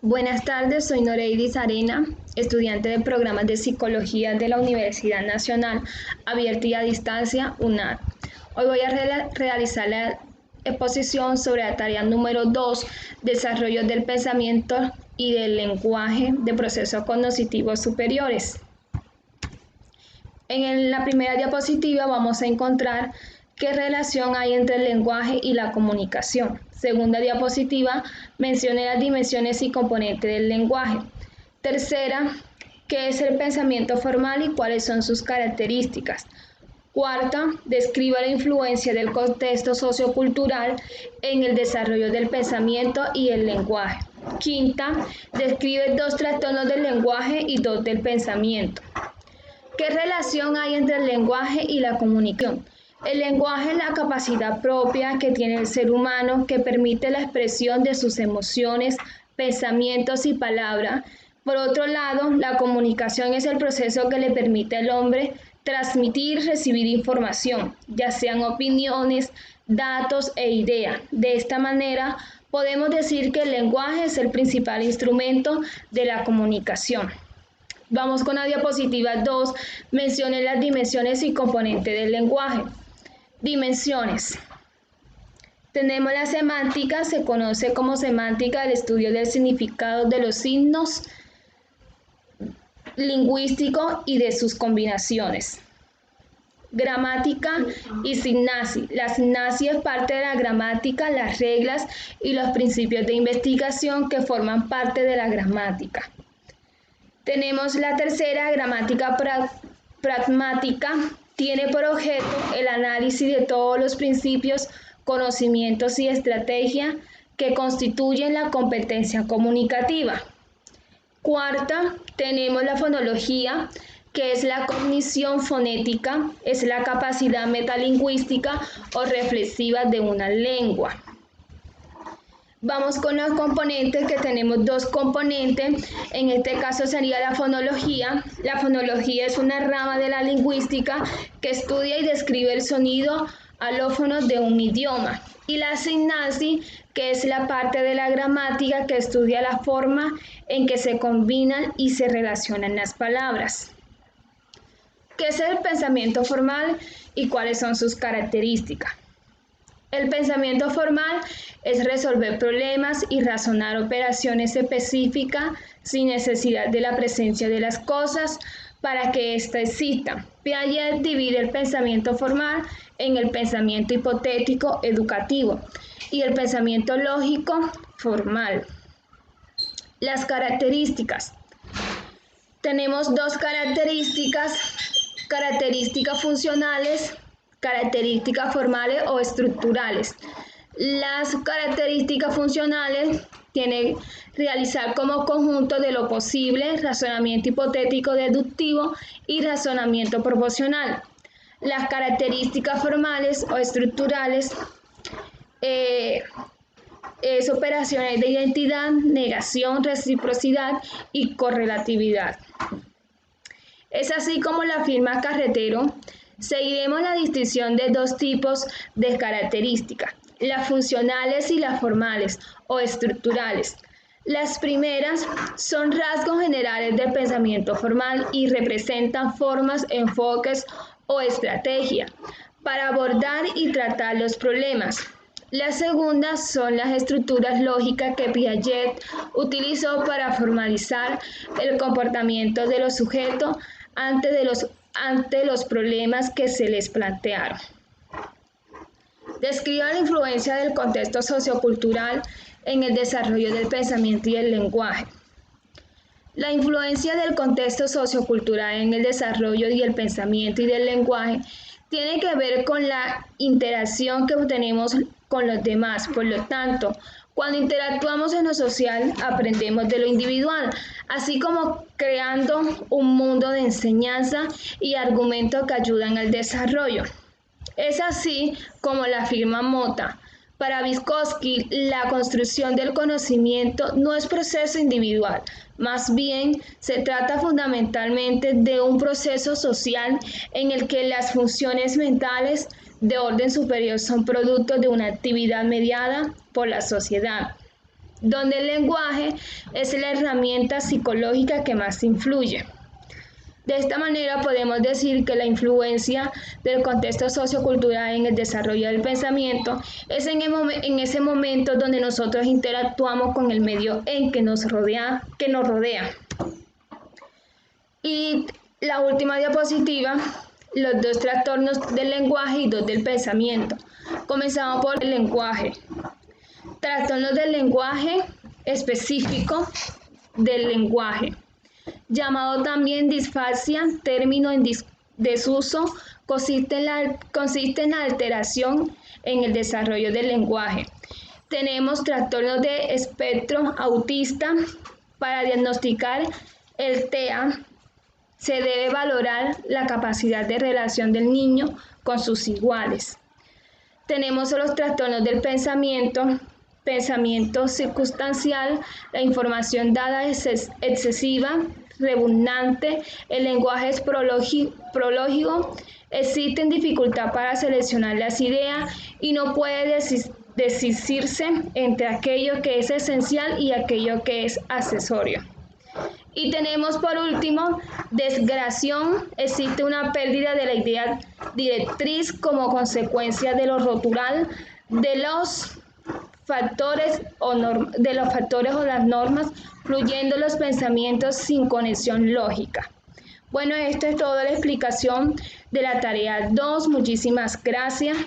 Buenas tardes, soy Noreidis Arena, estudiante de programas de Psicología de la Universidad Nacional Abierta y a Distancia, UNAD. Hoy voy a realizar la exposición sobre la tarea número 2, Desarrollo del pensamiento y del lenguaje de procesos cognitivos superiores. En la primera diapositiva vamos a encontrar qué relación hay entre el lenguaje y la comunicación. Segunda diapositiva, mencione las dimensiones y componentes del lenguaje. Tercera, qué es el pensamiento formal y cuáles son sus características. Cuarta, describa la influencia del contexto sociocultural en el desarrollo del pensamiento y el lenguaje. Quinta, describe 2 trastornos del lenguaje y 2 del pensamiento. ¿Qué relación hay entre el lenguaje y la comunicación? El lenguaje es la capacidad propia que tiene el ser humano que permite la expresión de sus emociones, pensamientos y palabras. Por otro lado, la comunicación es el proceso que le permite al hombre transmitir y recibir información, ya sean opiniones, datos e ideas. De esta manera, podemos decir que el lenguaje es el principal instrumento de la comunicación. Vamos con la diapositiva 2, mencione las dimensiones y componentes del lenguaje. Dimensiones. Tenemos la semántica, se conoce como semántica el estudio del significado de los signos lingüísticos y de sus combinaciones. Gramática y sintaxis. La sintaxis es parte de la gramática, las reglas y los principios de investigación que forman parte de la gramática. Tenemos la tercera, gramática pragmática. Tiene por objeto el análisis de todos los principios, conocimientos y estrategias que constituyen la competencia comunicativa. Cuarta, tenemos la fonología, que es la cognición fonética, es la capacidad metalingüística o reflexiva de una lengua. Vamos con los componentes, que tenemos 2 componentes, en este caso sería la fonología. La fonología es una rama de la lingüística que estudia y describe el sonido alófono de un idioma. Y la sintaxis, que es la parte de la gramática que estudia la forma en que se combinan y se relacionan las palabras. ¿Qué es el pensamiento formal y cuáles son sus características? El pensamiento formal es resolver problemas y razonar operaciones específicas sin necesidad de la presencia de las cosas para que ésta existan. Piaget divide el pensamiento formal en el pensamiento hipotético educativo y el pensamiento lógico formal. Las características. Tenemos 2 características funcionales, características formales o estructurales. Las características funcionales tienen realizar como conjunto de lo posible, razonamiento hipotético deductivo y razonamiento proposicional. Las características formales o estructurales es operaciones de identidad, negación, reciprocidad y correlatividad. Es así como la afirma Carretero. Seguiremos la distinción de 2 tipos de características, las funcionales y las formales o estructurales. Las primeras son rasgos generales del pensamiento formal y representan formas, enfoques o estrategias para abordar y tratar los problemas. Las segundas son las estructuras lógicas que Piaget utilizó para formalizar el comportamiento de los sujetos ante los problemas que se les plantearon. Describa la influencia del contexto sociocultural en el desarrollo del pensamiento y el lenguaje. La influencia del contexto sociocultural en el desarrollo y el pensamiento y del lenguaje tiene que ver con la interacción que tenemos con los demás. Por lo tanto, cuando interactuamos en lo social, aprendemos de lo individual, así como creando un mundo de enseñanza y argumentos que ayudan al desarrollo. Es así como la afirma Mota. Para Vygotsky, la construcción del conocimiento no es proceso individual, más bien se trata fundamentalmente de un proceso social en el que las funciones mentales de orden superior son producto de una actividad mediada por la sociedad, donde el lenguaje es la herramienta psicológica que más influye. De esta manera podemos decir que la influencia del contexto sociocultural en el desarrollo del pensamiento es en ese momento donde nosotros interactuamos con el medio en que nos rodea. Y la última diapositiva, los 2 trastornos del lenguaje y 2 del pensamiento. Comenzamos por el lenguaje. Trastornos del lenguaje específico del lenguaje, llamado también disfasia, término en desuso, consiste en la alteración en el desarrollo del lenguaje. Tenemos trastornos de espectro autista. Para diagnosticar el TEA se debe valorar la capacidad de relación del niño con sus iguales. Tenemos los trastornos del pensamiento circunstancial, la información dada es excesiva, redundante, el lenguaje es prológico, existe dificultad para seleccionar las ideas y no puede decidirse entre aquello que es esencial y aquello que es accesorio. Y tenemos por último desgradación, existe una pérdida de la idea directriz como consecuencia de lo rotural, de los factores o las normas, fluyendo los pensamientos sin conexión lógica. Bueno, esto es toda la explicación de la tarea 2. Muchísimas gracias.